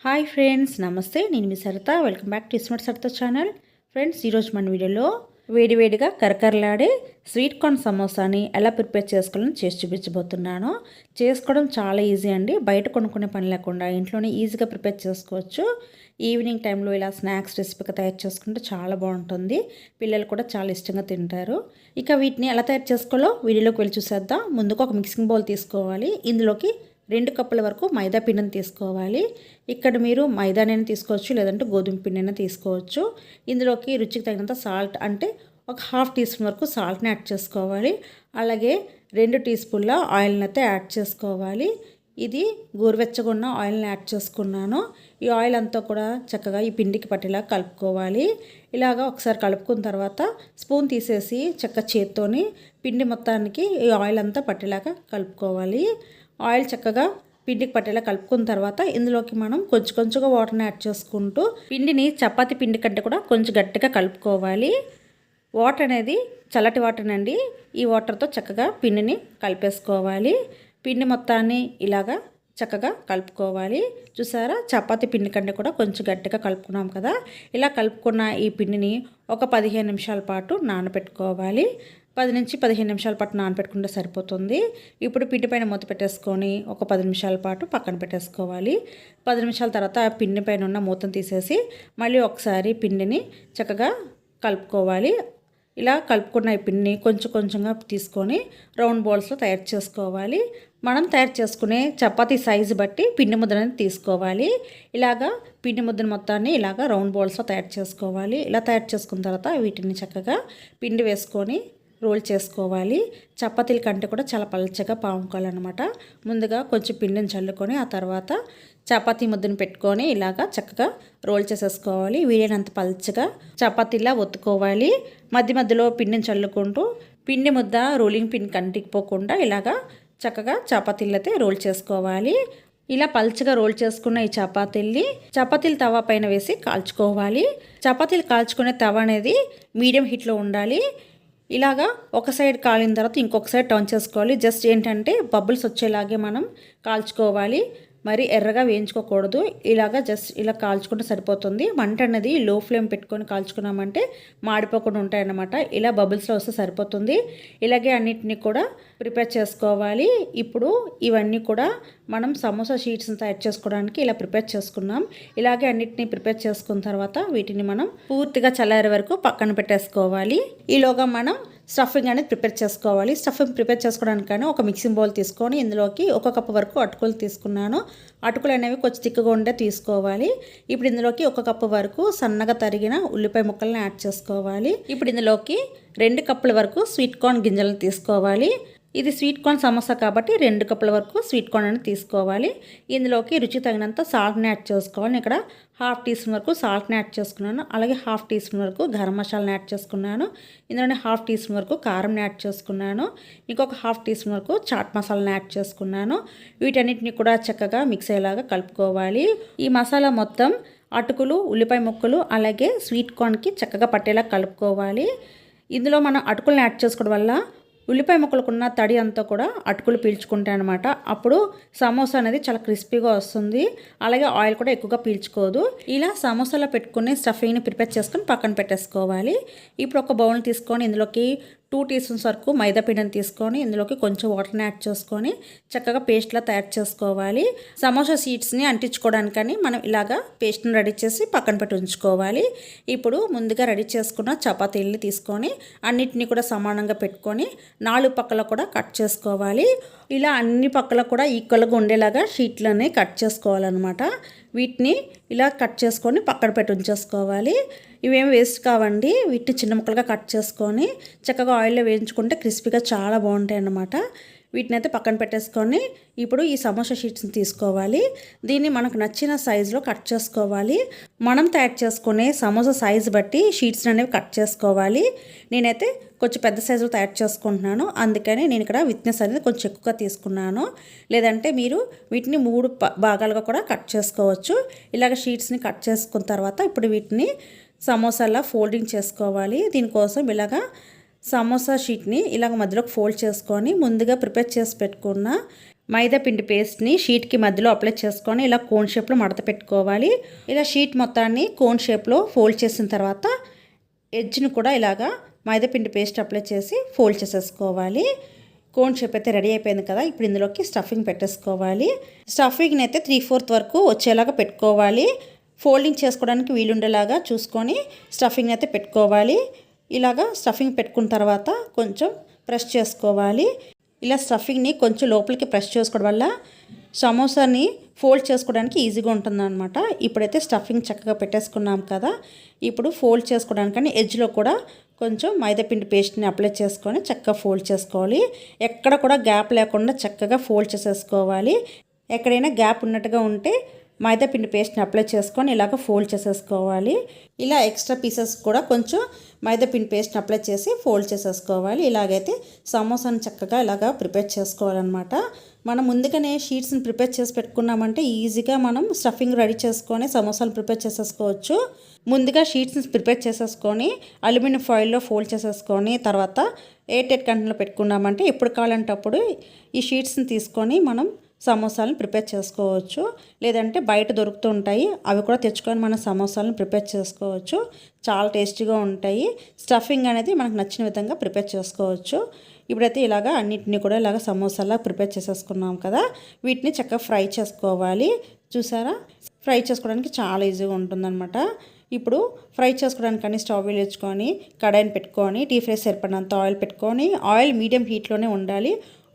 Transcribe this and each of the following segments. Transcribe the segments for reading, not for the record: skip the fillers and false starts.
Hi friends, నమస్తే. నేను మీ Saritha. Welcome back to smart Saritha channel. Friends, ఈరోజు మన వీడియోలో వేడివేడిగా కరకరలాడే స్వీట్ కార్న్ సమోసాని ఎలా ప్రిపేర్ చేసుకోవాలని చేసి చూపించబోతున్నాను. చేసుకోవడం చాలా ఈజీ అండి. బయట కొనుక్కునే పని లేకుండా ఇంట్లోనే ఈజీగా ప్రిపేర్ చేసుకోవచ్చు. ఈవినింగ్ టైంలో ఇలా స్నాక్స్ రెసిపీగా తయారు చేసుకుంటే చాలా బాగుంటుంది. పిల్లలు కూడా చాలా ఇష్టంగా తింటారు. ఇక వీటిని ఎలా తయారు చేసుకోవాలో వీడియోలోకి వెళ్ళి చూసేద్దాం. ముందుగా ఒక మిక్సింగ్ బౌల్ తీసుకోవాలి. ఇందులోకి 2 కప్పుల వరకు మైదా పిండిని తీసుకోవాలి. ఇక్కడ మీరు మైదానైనా తీసుకోవచ్చు, లేదంటే గోధుమ పిండినైనా తీసుకోవచ్చు. ఇందులోకి రుచికి తగినంత సాల్ట్, అంటే ఒక హాఫ్ టీ స్పూన్ వరకు సాల్ట్ని యాడ్ చేసుకోవాలి. అలాగే 2 టీ స్పూన్ల ఆయిల్ని అయితే యాడ్ చేసుకోవాలి. ఇది గోరువెచ్చగా ఉన్న ఆయిల్ని యాడ్ చేసుకున్నాను. ఈ ఆయిల్ అంతా కూడా చక్కగా ఈ పిండికి పట్టేలా కలుపుకోవాలి. ఇలాగా ఒకసారి కలుపుకున్న తర్వాత స్పూన్ తీసేసి చక్కగా చేత్తోని పిండి మొత్తానికి ఈ ఆయిల్ అంతా పట్టేలాగా కలుపుకోవాలి. ఆయిల్ చక్కగా పిండికి పట్టేలా కలుపుకున్న తర్వాత ఇందులోకి మనం కొంచెంగా వాటర్ని యాడ్ చేసుకుంటూ పిండిని చపాతీ పిండి కంటే కూడా కొంచెం గట్టిగా కలుపుకోవాలి. వాటర్ అనేది చల్లటి వాటర్ అండి. ఈ వాటర్తో చక్కగా పిండిని కలిపేసుకోవాలి. పిండి మొత్తాన్ని ఇలాగా చక్కగా కలుపుకోవాలి. చూసారా, చపాతీ పిండి కంటే కూడా కొంచెం గట్టిగా కలుపుకున్నాం కదా. ఇలా కలుపుకున్న ఈ పిండిని ఒక 15 నిమిషాల పాటు నానబెట్టుకోవాలి. 10 నుంచి 15 నిమిషాల పాటు నానబెట్టుకుంటే సరిపోతుంది. ఇప్పుడు పిండి పైన మూత పెట్టేసుకొని ఒక 10 నిమిషాల పాటు పక్కన పెట్టేసుకోవాలి. 10 నిమిషాల తర్వాత పిండి పైన ఉన్న మూతను తీసేసి మళ్ళీ ఒకసారి పిండిని చక్కగా కలుపుకోవాలి. ఇలా కలుపుకున్న ఈ పిండిని కొంచెంగా తీసుకొని రౌండ్ బాల్స్లో తయారు చేసుకోవాలి. మనం తయారు చేసుకునే చపాతీ సైజు బట్టి పిండి ముద్దని తీసుకోవాలి. ఇలాగా పిండి ముద్దను మొత్తాన్ని ఇలాగా రౌండ్ బాల్స్లో తయారు చేసుకోవాలి. ఇలా తయారు చేసుకున్న తర్వాత వీటిని చక్కగా పిండి వేసుకొని రోల్ చేసుకోవాలి. చపాతీల కంటే కూడా చాలా పల్చగా పాముకోవాలన్నమాట. ముందుగా కొంచెం పిండిని చల్లుకొని ఆ తర్వాత చపాతీ ముద్దను పెట్టుకొని ఇలాగా చక్కగా రోల్ చేసేసుకోవాలి. వీలైనంత పల్చగా చపాతీలా ఒత్తుకోవాలి. మధ్యలో పిండిని చల్లుకుంటూ పిండి ముద్ద రోలింగ్ పిన్ కంటికిపోకుండా ఇలాగా చక్కగా చపాతీలు అయితే రోల్ చేసుకోవాలి. ఇలా పల్చగా రోల్ చేసుకున్న ఈ చపాతీలు తవా పైన వేసి కాల్చుకోవాలి. చపాతీలు కాల్చుకునే తవ అనేది మీడియం హీట్లో ఉండాలి. ఇలాగా ఒక సైడ్ కాలిన తర్వాత ఇంకొక సైడ్ టర్న్ చేసుకోవాలి. జస్ట్ ఏంటంటే బబుల్స్ వచ్చేలాగే మనం కాల్చుకోవాలి. మరి ఎర్రగా వేయించుకోకూడదు. ఇలాగా జస్ట్ ఇలా కాల్చుకుంటే సరిపోతుంది. మంట అనేది లో ఫ్లేమ్ పెట్టుకొని కాల్చుకున్నామంటే మాడిపోకుండా ఉంటాయన్నమాట. ఇలా బబుల్స్లో వస్తే సరిపోతుంది. ఇలాగే అన్నిటిని కూడా ప్రిపేర్ చేసుకోవాలి. ఇప్పుడు ఇవన్నీ కూడా మనం సమోసా షీట్స్ని తయారు చేసుకోవడానికి ఇలా ప్రిపేర్ చేసుకున్నాం. ఇలాగే అన్నిటిని ప్రిపేర్ చేసుకున్న తర్వాత వీటిని మనం పూర్తిగా చల్లారే వరకు పక్కన పెట్టేసుకోవాలి. ఈలోగా మనం స్టఫింగ్ అనేది ప్రిపేర్ చేసుకోవాలి. స్టఫింగ్ ప్రిపేర్ చేసుకోవడానికైనా ఒక మిక్సింగ్ బౌల్ తీసుకొని ఇందులోకి 1 కప్పు వరకు అటుకులు తీసుకున్నాను. అటుకులు అనేవి కొంచెం తిక్కుగా ఉండే తీసుకోవాలి. ఇప్పుడు ఇందులోకి 1 కప్పు వరకు సన్నగా తరిగిన ఉల్లిపాయ ముక్కలను యాడ్ చేసుకోవాలి. ఇప్పుడు ఇందులోకి 2 కప్పుల వరకు స్వీట్ కార్న్ గింజలను తీసుకోవాలి. ఇది స్వీట్ కార్న్ సమోసా కాబట్టి 2 కప్పుల వరకు స్వీట్ కార్న్ అని తీసుకోవాలి. ఇందులోకి రుచి తగినంత సాల్ట్ని యాడ్ చేసుకోవాలి. ఇక్కడ హాఫ్ టీ స్పూన్ వరకు సాల్ట్ని యాడ్ చేసుకున్నాను. అలాగే హాఫ్ టీ స్పూన్ వరకు గరం మసాలాని యాడ్ చేసుకున్నాను. ఇందులోనే హాఫ్ టీ స్పూన్ వరకు కారంని యాడ్ చేసుకున్నాను. ఇంకొక హాఫ్ టీ స్పూన్ వరకు చాట్ మసాలాని యాడ్ చేసుకున్నాను. వీటన్నిటిని కూడా చక్కగా మిక్స్ అయ్యేలాగా కలుపుకోవాలి. ఈ మసాలా మొత్తం అటుకులు, ఉల్లిపాయ ముక్కలు అలాగే స్వీట్ కార్న్కి చక్కగా పట్టేలా కలుపుకోవాలి. ఇందులో మనం అటుకులను యాడ్ చేసుకోవడం వల్ల ఉల్లిపాయ ముక్కలకున్న తడి అంతా కూడా అటుకులు పీల్చుకుంటాయి అనమాట. అప్పుడు సమోసా అనేది చాలా క్రిస్పీగా వస్తుంది. అలాగే ఆయిల్ కూడా ఎక్కువగా పీల్చుకోదు. ఇలా సమోసాలో పెట్టుకుని స్టఫింగ్ని ప్రిపేర్ చేసుకొని పక్కన పెట్టేసుకోవాలి. ఇప్పుడు ఒక బౌల్ తీసుకొని ఇందులోకి 2 టీ స్పూన్స్ వరకు మైదా పిండిని తీసుకొని ఇందులోకి కొంచెం వాటర్ని యాడ్ చేసుకొని చక్కగా పేస్ట్లా తయారు చేసుకోవాలి. సమోసా షీట్స్ని అంటించుకోవడానికని మనం ఇలాగా పేస్ట్ని రెడీ చేసి పక్కన పెట్టి ఉంచుకోవాలి. ఇప్పుడు ముందుగా రెడీ చేసుకున్న చపాతీల్ని తీసుకొని అన్నిటిని కూడా సమానంగా పెట్టుకొని 4 పక్కల కూడా కట్ చేసుకోవాలి. ఇలా అన్ని పక్కల కూడా ఈక్వల్గా ఉండేలాగా షీట్లని కట్ చేసుకోవాలన్నమాట. వీటిని ఇలా కట్ చేసుకొని పక్కన పెట్టి ఉంచేసుకోవాలి. ఇవేం వేస్ట్ కావండి. వీటిని చిన్న ముక్కలుగా కట్ చేసుకొని చక్కగా ఆయిల్లో వేయించుకుంటే క్రిస్పీగా చాలా బాగుంటాయి అన్నమాట. వీటిని అయితే పక్కన పెట్టేసుకొని ఇప్పుడు ఈ సమోసా షీట్స్ని తీసుకోవాలి. దీన్ని మనకు నచ్చిన సైజులో కట్ చేసుకోవాలి. మనం తయారు చేసుకునే సమోసా సైజు బట్టి షీట్స్ అనేవి కట్ చేసుకోవాలి. నేనైతే కొంచెం పెద్ద సైజులో తయారు చేసుకుంటున్నాను. అందుకని నేను ఇక్కడ విత్నెస్ అనేది కొంచెం ఎక్కువగా తీసుకున్నాను. లేదంటే మీరు వీటిని 3 భాగాలుగా కూడా కట్ చేసుకోవచ్చు. ఇలాగ షీట్స్ని కట్ చేసుకున్న తర్వాత ఇప్పుడు వీటిని సమోసాలా ఫోల్డింగ్ చేసుకోవాలి. దీనికోసం ఇలాగా సమోసా షీట్ని ఇలాగ మధ్యలోకి ఫోల్డ్ చేసుకొని ముందుగా ప్రిపేర్ చేసి పెట్టుకున్న మైదా పిండి పేస్ట్ని షీట్కి మధ్యలో అప్లై చేసుకొని ఇలా కోన్ షేప్లో మడత పెట్టుకోవాలి. ఇలా షీట్ మొత్తాన్ని కోన్ షేప్లో ఫోల్డ్ చేసిన తర్వాత ఎడ్జ్ని కూడా ఇలాగా మైదా పిండి పేస్ట్ అప్లై చేసి ఫోల్డ్ చేసేసుకోవాలి. కోన్ షేప్ అయితే రెడీ అయిపోయింది కదా. ఇప్పుడు ఇందులోకి స్టఫింగ్ పెట్టేసుకోవాలి. స్టఫింగ్ని అయితే 3/4 వరకు వచ్చేలాగా పెట్టుకోవాలి. ఫోల్డింగ్ చేసుకోవడానికి వీలుండేలాగా చూసుకొని స్టఫింగ్ అయితే పెట్టుకోవాలి. ఇలాగా స్టఫింగ్ పెట్టుకున్న తర్వాత కొంచెం ప్రెస్ చేసుకోవాలి. ఇలా స్టఫింగ్ని కొంచెం లోపలికి ప్రెస్ చేసుకోవడం వల్ల సమోసాని ఫోల్డ్ చేసుకోవడానికి ఈజీగా ఉంటుందన్నమాట. ఇప్పుడైతే స్టఫింగ్ చక్కగా పెట్టేసుకున్నాం కదా. ఇప్పుడు ఫోల్డ్ చేసుకోవడానికని ఎడ్జ్లో కూడా కొంచెం మైదాపిండి పేస్ట్ని అప్లై చేసుకొని చక్కగా ఫోల్డ్ చేసుకోవాలి. ఎక్కడ కూడా గ్యాప్ లేకుండా చక్కగా ఫోల్డ్ చేసేసుకోవాలి. ఎక్కడైనా గ్యాప్ ఉన్నట్టుగా ఉంటే మైదాపిండి పేస్ట్ని అప్లై చేసుకొని ఇలాగ ఫోల్డ్ చేసేసుకోవాలి. ఇలా ఎక్స్ట్రా పీసెస్ కూడా కొంచెం మైదాపిండి పేస్ట్ని అప్లై చేసి ఫోల్డ్ చేసేసుకోవాలి. ఇలాగైతే సమోసాని చక్కగా ఇలాగా ప్రిపేర్ చేసుకోవాలన్నమాట. మనం ముందుగానే షీట్స్ని ప్రిపేర్ చేసి పెట్టుకున్నామంటే ఈజీగా మనం స్టఫింగ్ రెడీ చేసుకొని సమోసాలు ప్రిపేర్ చేసేసుకోవచ్చు. ముందుగా షీట్స్ని ప్రిపేర్ చేసేసుకొని అల్యూమినియం ఫాయిల్లో ఫోల్డ్ చేసేసుకొని తర్వాత ఎయిర్ టైట్ కంటైనర్లో పెట్టుకున్నామంటే ఎప్పుడు కావాలంటే అప్పుడు ఈ షీట్స్ని తీసుకొని మనం సమోసాలను ప్రిపేర్ చేసుకోవచ్చు. లేదంటే బయట దొరుకుతూ ఉంటాయి, అవి కూడా తెచ్చుకొని మనం సమోసాలను ప్రిపేర్ చేసుకోవచ్చు. చాలా టేస్టీగా ఉంటాయి. స్టఫింగ్ అనేది మనకు నచ్చిన విధంగా ప్రిపేర్ చేసుకోవచ్చు. ఇప్పుడైతే ఇలాగా అన్నిటిని కూడా ఇలాగ సమోసాలా ప్రిపేర్ చేసేసుకున్నాం కదా. వీటిని చక్కగా ఫ్రై చేసుకోవాలి. చూసారా, ఫ్రై చేసుకోవడానికి చాలా ఈజీగా ఉంటుందన్నమాట. ఇప్పుడు ఫ్రై చేసుకోవడానికి అన్ని స్టవ్ వెలిగించుకొని కడాయిని పెట్టుకొని డీప్ ఫ్రై సరిపడినంత ఆయిల్ పెట్టుకొని ఆయిల్ మీడియం హీట్లోనే ఉండాలి.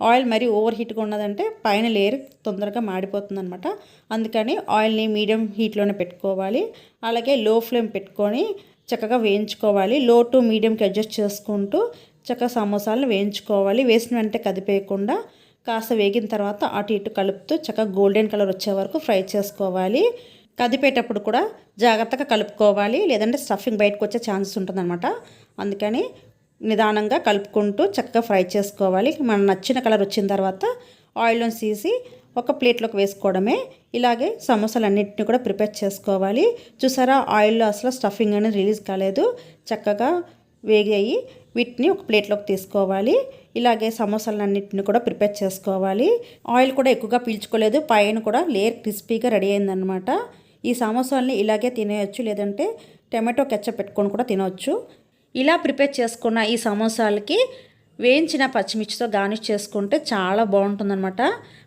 ఆయిల్ మరీ ఓవర్ హీట్గా ఉన్నదంటే పైన లేయర్ తొందరగా మాడిపోతుంది అనమాట. అందుకని ఆయిల్ని మీడియం హీట్లోనే పెట్టుకోవాలి. అలాగే లో ఫ్లేమ్ పెట్టుకొని చక్కగా వేయించుకోవాలి. లో టు మీడియంకి అడ్జస్ట్ చేసుకుంటూ చక్కగా సమోసాలను వేయించుకోవాలి. వేసిన వెంటనే కదిపేయకుండా కాస్త వేగిన తర్వాత అటు ఇటు కలుపుతూ చక్కగా గోల్డెన్ కలర్ వచ్చే వరకు ఫ్రై చేసుకోవాలి. కదిపేటప్పుడు కూడా జాగ్రత్తగా కలుపుకోవాలి, లేదంటే స్టఫింగ్ బయటకు వచ్చే ఛాన్సెస్ ఉంటుందన్నమాట. అందుకని నిదానంగా కలుపుకుంటూ చక్కగా ఫ్రై చేసుకోవాలి. మనం నచ్చిన కలర్ వచ్చిన తర్వాత ఆయిల్లో తీసి ఒక ప్లేట్లోకి వేసుకోవడమే. ఇలాగే సమోసాలు అన్నింటినీ కూడా ప్రిపేర్ చేసుకోవాలి. చూసారా, ఆయిల్లో అసలు స్టఫింగ్ అనేది రిలీజ్ కాలేదు, చక్కగా వేగాయి. వీటిని ఒక ప్లేట్లోకి తీసుకోవాలి. ఇలాగే సమోసాలన్నింటినీ కూడా ప్రిపేర్ చేసుకోవాలి. ఆయిల్ కూడా ఎక్కువగా పీల్చుకోలేదు, పైన కూడా లేయర్ క్రిస్పీగా రెడీ అయిందనమాట. ఈ సమోసాలని ఇలాగే తినేయచ్చు, లేదంటే టమాటో కెచప్ పెట్టుకొని కూడా తినవచ్చు. ఇలా ప్రిపేర్ చేసుకున్న ఈ సమోసాలకి వేయించిన పచ్చిమిర్చితో గార్నిష్ చేసుకుంటే చాలా బాగుంటుందన్నమాట.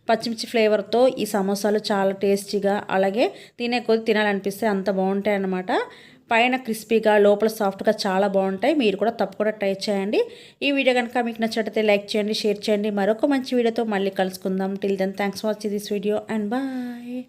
పచ్చిమిర్చి ఫ్లేవర్తో ఈ సమోసాలు చాలా టేస్టీగా, అలాగే తినే కొద్ది తినాలనిపిస్తే అంత బాగుంటాయి అన్నమాట. పైన క్రిస్పీగా లోపల సాఫ్ట్గా చాలా బాగుంటాయి. మీరు కూడా తప్పకుండా ట్రై చేయండి. ఈ వీడియో కనుక మీకు నచ్చినట్లయితే లైక్ చేయండి, షేర్ చేయండి. మరొక మంచి వీడియోతో మళ్ళీ కలుసుకుందాం. Till then thanks for watching this video and bye.